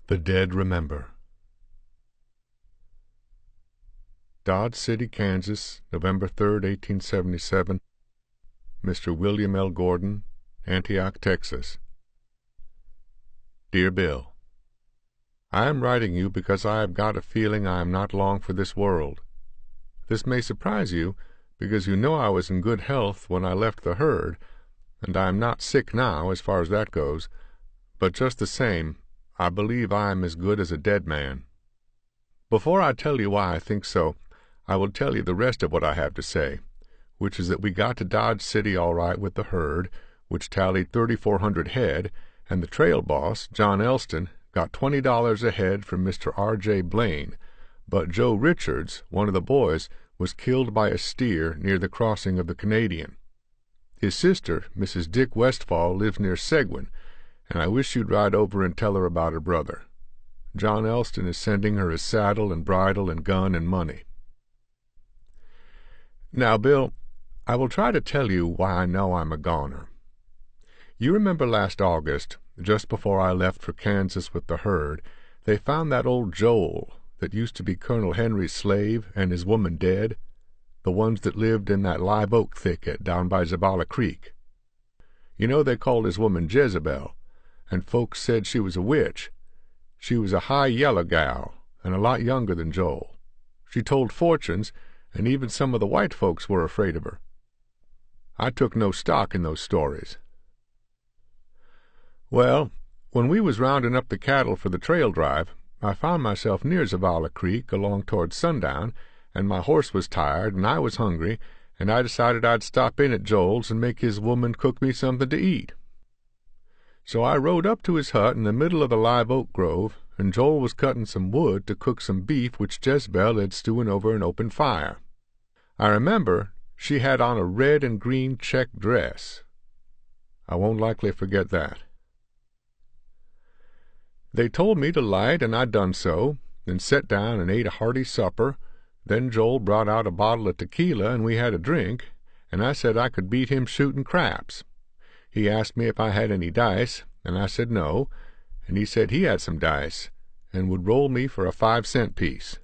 The Dead Remember. Dodge City, Kansas, November 3rd, 1877. Mr. William L. Gordon, Antioch, Texas. Dear Bill, I am writing you because I have got a feeling I am not long for this world. This may surprise you, because you know I was in good health when I left the herd, and I am not sick now as far as that goes, but just the same, I believe I am as good as a dead man. Before I tell you why I think so, I will tell you the rest of what I have to say, which is that we got to Dodge City all right with the herd, which tallied 3,400 head, and the trail boss, John Elston, got $20 a head from Mr. R.J. Blaine, but Joe Richards, one of the boys, was killed by a steer near the crossing of the Canadian. His sister, Mrs. Dick Westfall, lives near Seguin, and I wish you'd ride over and tell her about her brother. John Elston is sending her his saddle and bridle and gun and money. Now, Bill, I will try to tell you why I know I'm a goner. You remember last August, just before I left for Kansas with the herd, they found that old Joel that used to be Colonel Henry's slave and his woman dead, the ones that lived in that live oak thicket down by Zabala Creek. You know they called his woman Jezebel, and folks said she was a witch. She was a high yellow gal, and a lot younger than Joel. She told fortunes, and even some of the white folks were afraid of her. I took no stock in those stories. Well, when we was rounding up the cattle for the trail drive, I found myself near Zavala Creek along toward sundown, and my horse was tired, and I was hungry, and I decided I'd stop in at Joel's and make his woman cook me something to eat. So I rode up to his hut in the middle of the live oak grove, and Joel was cutting some wood to cook some beef which Jezebel had stewing over an open fire. I remember she had on a red and green check dress. I won't likely forget that. They told me to light, and I done so, and set down and ate a hearty supper. Then Joel brought out a bottle of tequila, and we had a drink, and I said I could beat him shooting craps. He asked me if I had any dice, and I said no, and he said he had some dice, and would roll me for a 5-cent piece.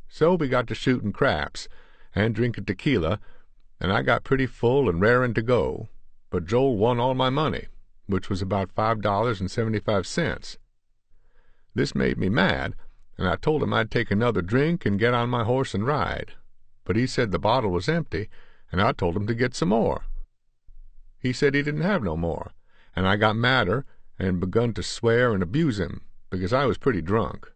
So we got to shooting craps, and drinking tequila, and I got pretty full and raring to go, but Joel won all my money, which was about $5.75. This made me mad, and I told him I'd take another drink and get on my horse and ride, but he said the bottle was empty, and I told him to get some more. He said he didn't have no more, and I got madder and begun to swear and abuse him, because I was pretty drunk.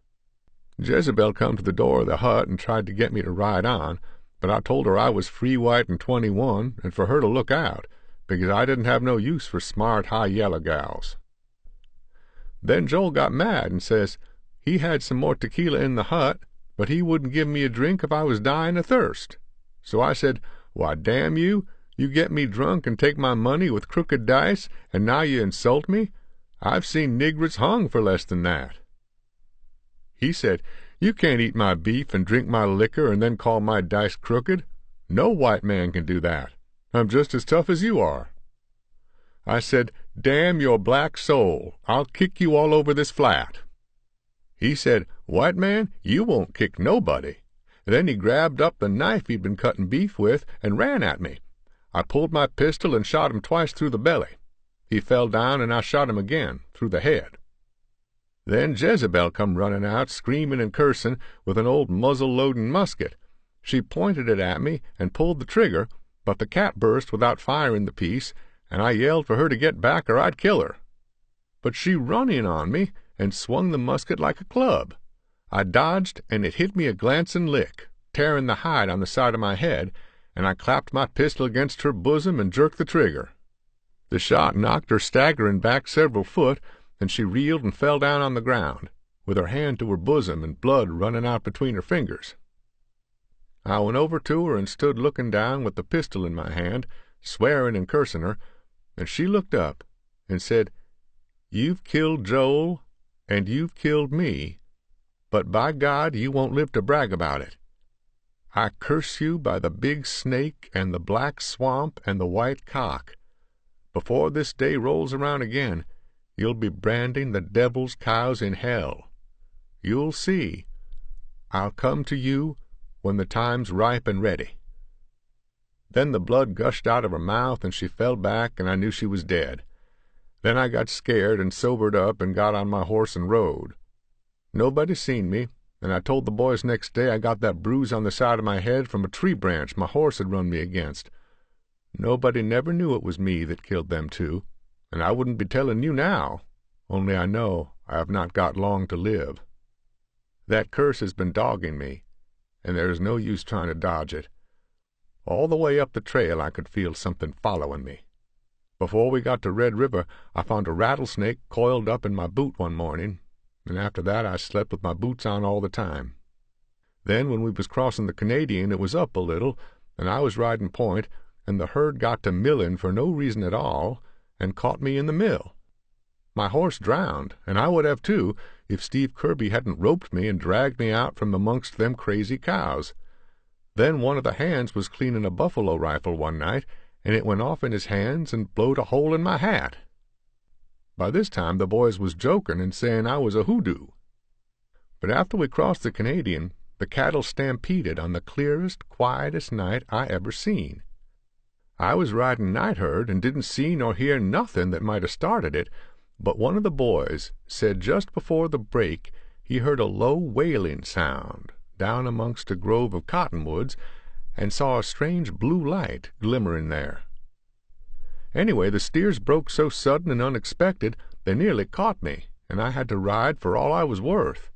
Jezebel come to the door of the hut and tried to get me to ride on, but I told her I was free white and 21, and for her to look out, because I didn't have no use for smart, high yellow gals. Then Joel got mad and says he had some more tequila in the hut, but he wouldn't give me a drink if I was dying of thirst. So I said, "Why, damn you, you get me drunk and take my money with crooked dice, and now you insult me? I've seen niggers hung for less than that." He said, "You can't eat my beef and drink my liquor and then call my dice crooked. No white man can do that. I'm just as tough as you are." I said, "Damn your black soul, I'll kick you all over this flat." He said, "White man, you won't kick nobody." Then he grabbed up the knife he'd been cutting beef with and ran at me. I pulled my pistol and shot him twice through the belly. He fell down, and I shot him again, through the head. Then Jezebel come running out, screaming and cursing, with an old muzzle-loading musket. She pointed it at me and pulled the trigger, but the cap burst without firing the piece, and I yelled for her to get back or I'd kill her. But she run in on me and swung the musket like a club. I dodged, and it hit me a glancing lick, tearing the hide on the side of my head, and I clapped my pistol against her bosom and jerked the trigger. The shot knocked her staggering back several foot, and she reeled and fell down on the ground, with her hand to her bosom and blood running out between her fingers. I went over to her and stood looking down with the pistol in my hand, swearing and cursing her, and she looked up and said, "You've killed Joel, and you've killed me, but by God you won't live to brag about it. I curse you by the big snake and the black swamp and the white cock. Before this day rolls around again, you'll be branding the devil's cows in hell. You'll see. I'll come to you when the time's ripe and ready." Then the blood gushed out of her mouth, and she fell back, and I knew she was dead. Then I got scared and sobered up and got on my horse and rode. Nobody seen me, and I told the boys next day I got that bruise on the side of my head from a tree branch my horse had run me against. Nobody never knew it was me that killed them two, and I wouldn't be telling you now, only I know I have not got long to live. That curse has been dogging me, and there is no use trying to dodge it. All the way up the trail I could feel something following me. Before we got to Red River, I found a rattlesnake coiled up in my boot one morning, and after that I slept with my boots on all the time. Then when we was crossing the Canadian, it was up a little, and I was riding point, and the herd got to milling for no reason at all, and caught me in the mill. My horse drowned, and I would have too, if Steve Kirby hadn't roped me and dragged me out from amongst them crazy cows. Then one of the hands was cleaning a buffalo rifle one night, and it went off in his hands and blowed a hole in my hat. By this time the boys was joking and saying I was a hoodoo. But after we crossed the Canadian, the cattle stampeded on the clearest, quietest night I ever seen. I was riding night herd and didn't see nor hear nothing that might have started it, but one of the boys said just before the break he heard a low wailing sound down amongst a grove of cottonwoods, and saw a strange blue light glimmering there. Anyway, the steers broke so sudden and unexpected they nearly caught me, and I had to ride for all I was worth.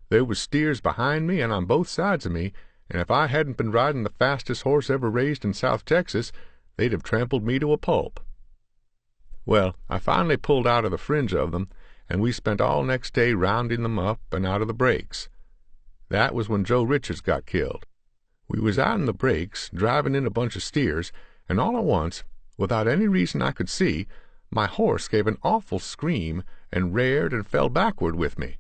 There was steers behind me and on both sides of me, and if I hadn't been riding the fastest horse ever raised in South Texas, they'd have trampled me to a pulp. Well, I finally pulled out of the fringe of them, and we spent all next day rounding them up and out of the breaks. That was when Joe Richards got killed. We was out in the breaks, driving in a bunch of steers, and all at once, without any reason I could see, my horse gave an awful scream and reared and fell backward with me.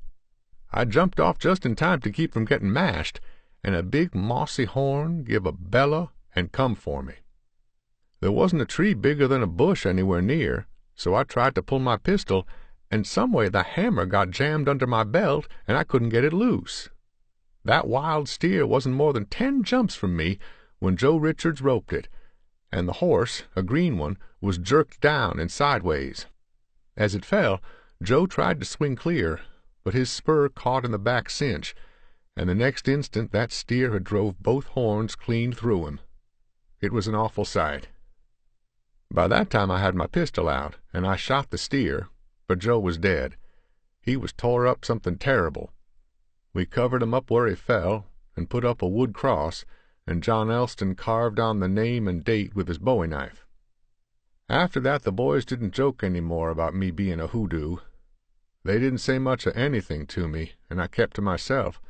I jumped off just in time to keep from getting mashed, and a big mossy horn give a bellow and come for me. There wasn't a tree bigger than a bush anywhere near, so I tried to pull my pistol, and someway the hammer got jammed under my belt, and I couldn't get it loose. That wild steer wasn't more than 10 jumps from me when Joe Richards roped it, and the horse, a green one, was jerked down and sideways. As it fell, Joe tried to swing clear, but his spur caught in the back cinch, and the next instant that steer had drove both horns clean through him. It was an awful sight. By that time I had my pistol out, and I shot the steer, but Joe was dead. He was tore up something terrible. We covered him up where he fell, and put up a wood cross, and John Elston carved on the name and date with his bowie knife. After that the boys didn't joke any more about me being a hoodoo. They didn't say much of anything to me, and I kept to myself,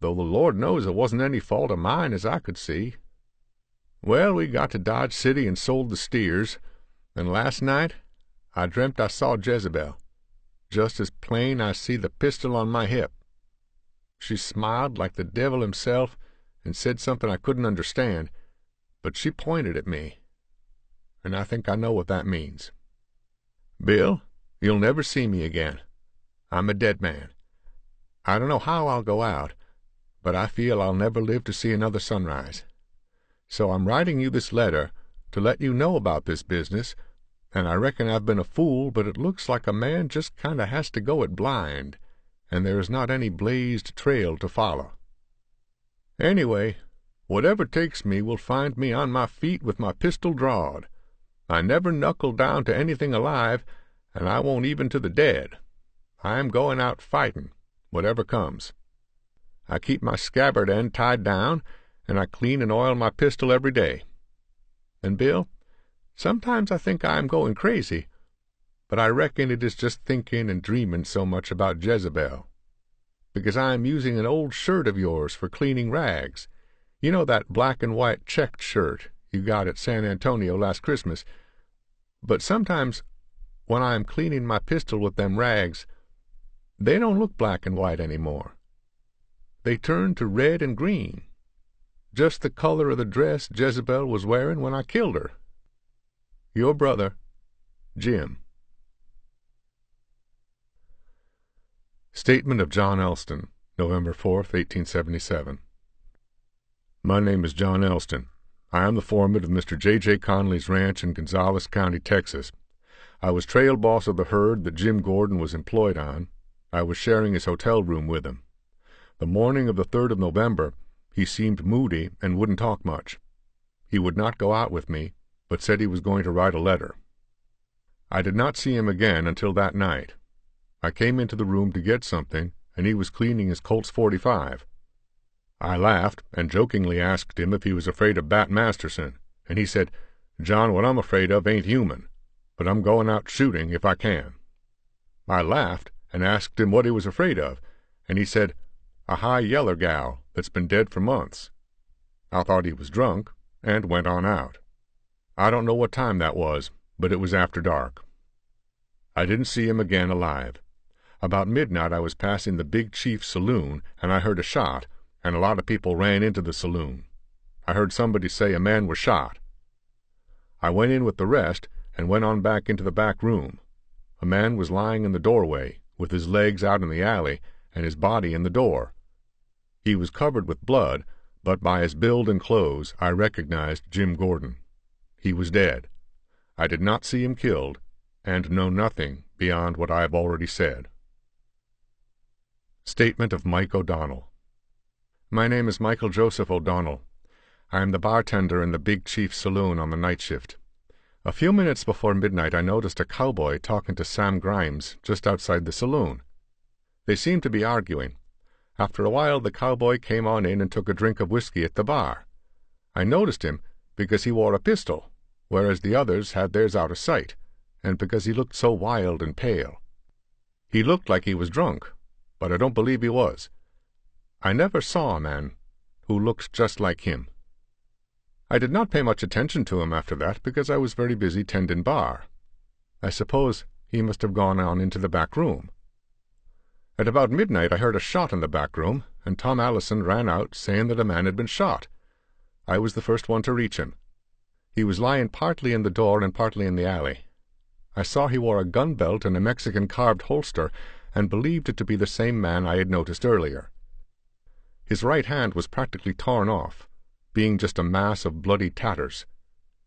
though the Lord knows it wasn't any fault of mine as I could see. Well, we got to Dodge City and sold the steers, and last night I dreamt I saw Jezebel, just as plain I see the pistol on my hip. She smiled like the devil himself and said something I couldn't understand, but she pointed at me, and I think I know what that means. Bill, you'll never see me again. I'm a dead man. I don't know how I'll go out, but I feel I'll never live to see another sunrise. So I'm writing you this letter to let you know about this business, and I reckon I've been a fool, but it looks like a man just kind of has to go it blind, and there is not any blazed trail to follow. Anyway, whatever takes me will find me on my feet with my pistol drawed. I never knuckle down to anything alive, and I won't even to the dead. I am going out fighting, whatever comes. I keep my scabbard end tied down, and I clean and oil my pistol every day. And, Bill, sometimes I think I am going crazy, but I reckon it is just thinking and dreaming so much about Jezebel, because I am using an old shirt of yours for cleaning rags. You know that black and white checked shirt you got at San Antonio last Christmas. But sometimes when I am cleaning my pistol with them rags, they don't look black and white any more. They turn to red and green, just the color of the dress Jezebel was wearing when I killed her. Your brother, Jim. Statement of John Elston, November 4th, 1877. My name is John Elston. I am the foreman of Mr. J. Conley's ranch in Gonzales County, Texas. I was trail boss of the herd that Jim Gordon was employed on. I was sharing his hotel room with him. The morning of the 3rd of November, he seemed moody and wouldn't talk much. He would not go out with me, but said he was going to write a letter. I did not see him again until that night. I came into the room to get something, and he was cleaning his Colt's .45. I laughed and jokingly asked him if he was afraid of Bat Masterson, and he said, "John, what I'm afraid of ain't human, but I'm going out shooting if I can." I laughed and asked him what he was afraid of, and he said, "A high yeller gal that's been dead for months." I thought he was drunk, and went on out. I don't know what time that was, but it was after dark. I didn't see him again alive. About midnight I was passing the Big Chief saloon, and I heard a shot, and a lot of people ran into the saloon. I heard somebody say a man was shot. I went in with the rest and went on back into the back room. A man was lying in the doorway, with his legs out in the alley and his body in the door. He was covered with blood, but by his build and clothes I recognized Jim Gordon. He was dead. I did not see him killed, and know nothing beyond what I have already said. Statement of Mike O'Donnell. My name is Michael Joseph O'Donnell. I am the bartender in the Big Chief saloon on the night shift. A few minutes before midnight I noticed a cowboy talking to Sam Grimes just outside the saloon. They seemed to be arguing. After a while the cowboy came on in and took a drink of whiskey at the bar. I noticed him because he wore a pistol, whereas the others had theirs out of sight, and because he looked so wild and pale. He looked like he was drunk, but I don't believe he was. I never saw a man who looked just like him. I did not pay much attention to him after that because I was very busy tending bar. I suppose he must have gone on into the back room. At about midnight I heard a shot in the back room, and Tom Allison ran out saying that a man had been shot. I was the first one to reach him. He was lying partly in the door and partly in the alley. I saw he wore a gun belt and a Mexican carved holster, and believed it to be the same man I had noticed earlier. His right hand was practically torn off, being just a mass of bloody tatters.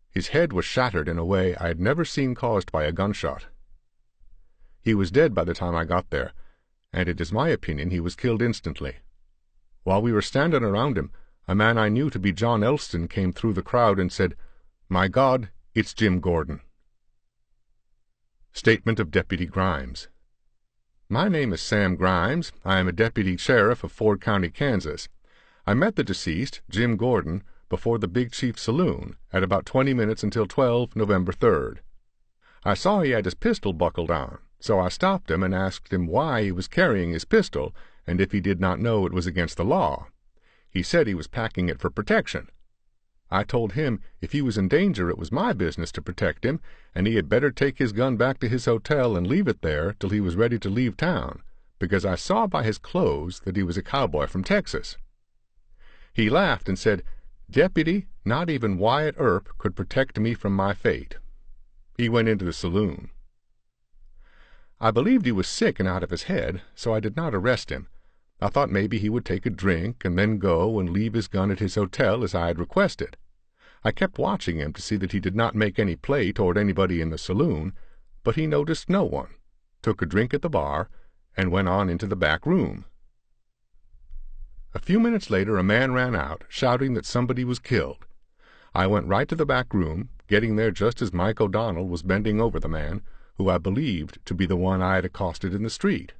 His head was shattered in a way I had never seen caused by a gunshot. He was dead by the time I got there, and it is my opinion he was killed instantly. While we were standing around him, a man I knew to be John Elston came through the crowd and said, "My God, it's Jim Gordon." Statement of Deputy Grimes. My name is Sam Grimes. I am a deputy sheriff of Ford County, Kansas. I met the deceased, Jim Gordon, before the Big Chief saloon at about 20 minutes until 12, November 3rd. I saw he had his pistol buckled on, so I stopped him and asked him why he was carrying his pistol and if he did not know it was against the law. He said he was packing it for protection. I told him if he was in danger it was my business to protect him, and he had better take his gun back to his hotel and leave it there till he was ready to leave town, because I saw by his clothes that he was a cowboy from Texas. He laughed and said, "Deputy, not even Wyatt Earp could protect me from my fate." He went into the saloon. I believed he was sick and out of his head, so I did not arrest him. I thought maybe he would take a drink and then go and leave his gun at his hotel as I had requested. I kept watching him to see that he did not make any play toward anybody in the saloon, but he noticed no one, took a drink at the bar, and went on into the back room. A few minutes later a man ran out, shouting that somebody was killed. I went right to the back room, getting there just as Mike O'Donnell was bending over the man, who I believed to be the one I had accosted in the street.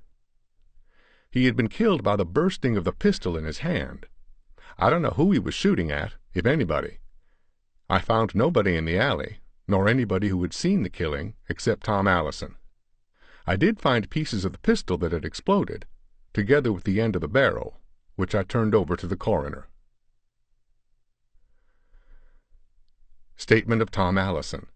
He had been killed by the bursting of the pistol in his hand. I don't know who he was shooting at, if anybody. I found nobody in the alley, nor anybody who had seen the killing, except Tom Allison. I did find pieces of the pistol that had exploded, together with the end of the barrel, which I turned over to the coroner. Statement of Tom Allison.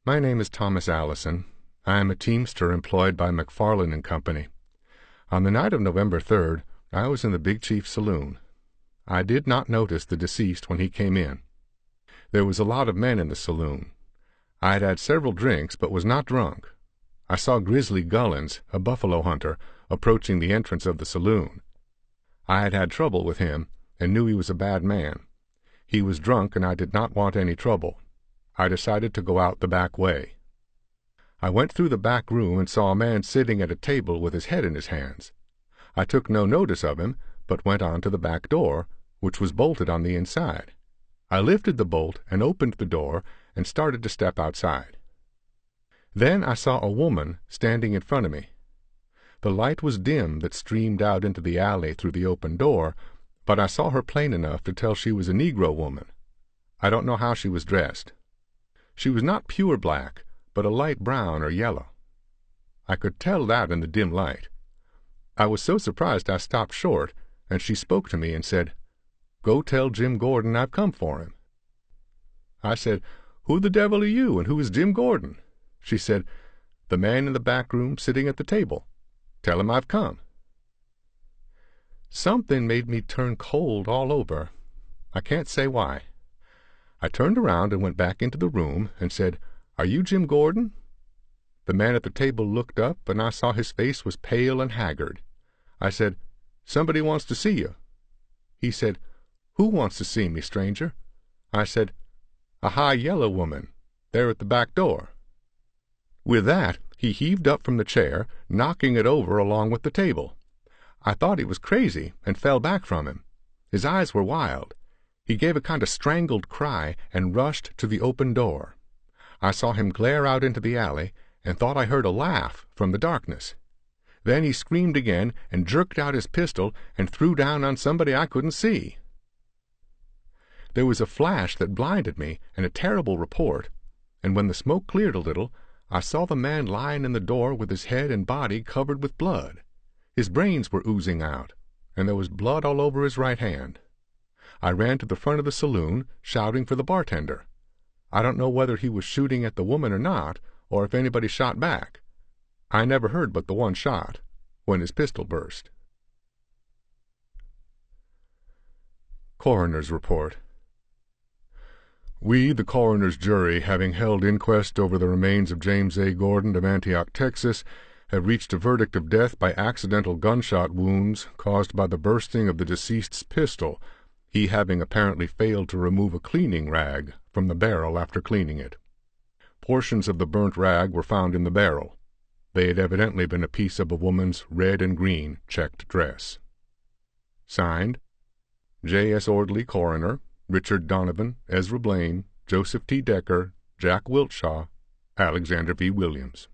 My name is Thomas Allison. I am a teamster employed by McFarlane and Company. On the night of November 3rd, I was in the Big Chief saloon. I did not notice the deceased when he came in. There was a lot of men in the saloon. I had had several drinks, but was not drunk. I saw Grizzly Gullins, a buffalo hunter, approaching the entrance of the saloon. I had had trouble with him and knew he was a bad man. He was drunk and I did not want any trouble. I decided to go out the back way. I went through the back room and saw a man sitting at a table with his head in his hands. I took no notice of him, but went on to the back door, which was bolted on the inside. I lifted the bolt and opened the door and started to step outside. Then I saw a woman standing in front of me. The light was dim that streamed out into the alley through the open door, but I saw her plain enough to tell she was a Negro woman. I don't know how she was dressed. She was not pure black, but a light brown or yellow. I could tell that in the dim light. I was so surprised I stopped short, and she spoke to me and said, "Go tell Jim Gordon I've come for him." I said, "Who the devil are you, and who is Jim Gordon?" She said, "The man in the back room sitting at the table. Tell him I've come." Something made me turn cold all over. I can't say why. I turned around and went back into the room and said, "Are you Jim Gordon?" The man at the table looked up, and I saw his face was pale and haggard. I said, "Somebody wants to see you." He said, "Who wants to see me, stranger?" I said, "A high yellow woman, there at the back door." With that, he heaved up from the chair, knocking it over along with the table. I thought he was crazy and fell back from him. His eyes were wild. He gave a kind of strangled cry and rushed to the open door. I saw him glare out into the alley and thought I heard a laugh from the darkness. Then he screamed again and jerked out his pistol and threw down on somebody I couldn't see. There was a flash that blinded me and a terrible report, and when the smoke cleared a little, I saw the man lying in the door with his head and body covered with blood. His brains were oozing out, and there was blood all over his right hand. I ran to the front of the saloon, shouting for the bartender. I don't know whether he was shooting at the woman or not, or if anybody shot back. I never heard but the one shot, when his pistol burst. Coroner's Report. We, the coroner's jury, having held inquest over the remains of James A. Gordon of Antioch, Texas, have reached a verdict of death by accidental gunshot wounds caused by the bursting of the deceased's pistol, he having apparently failed to remove a cleaning rag from the barrel after cleaning it. Portions of the burnt rag were found in the barrel. They had evidently been a piece of a woman's red and green checked dress. Signed, J. S. Ordley, Coroner, Richard Donovan, Ezra Blaine, Joseph T. Decker, Jack Wiltshaw, Alexander V. Williams.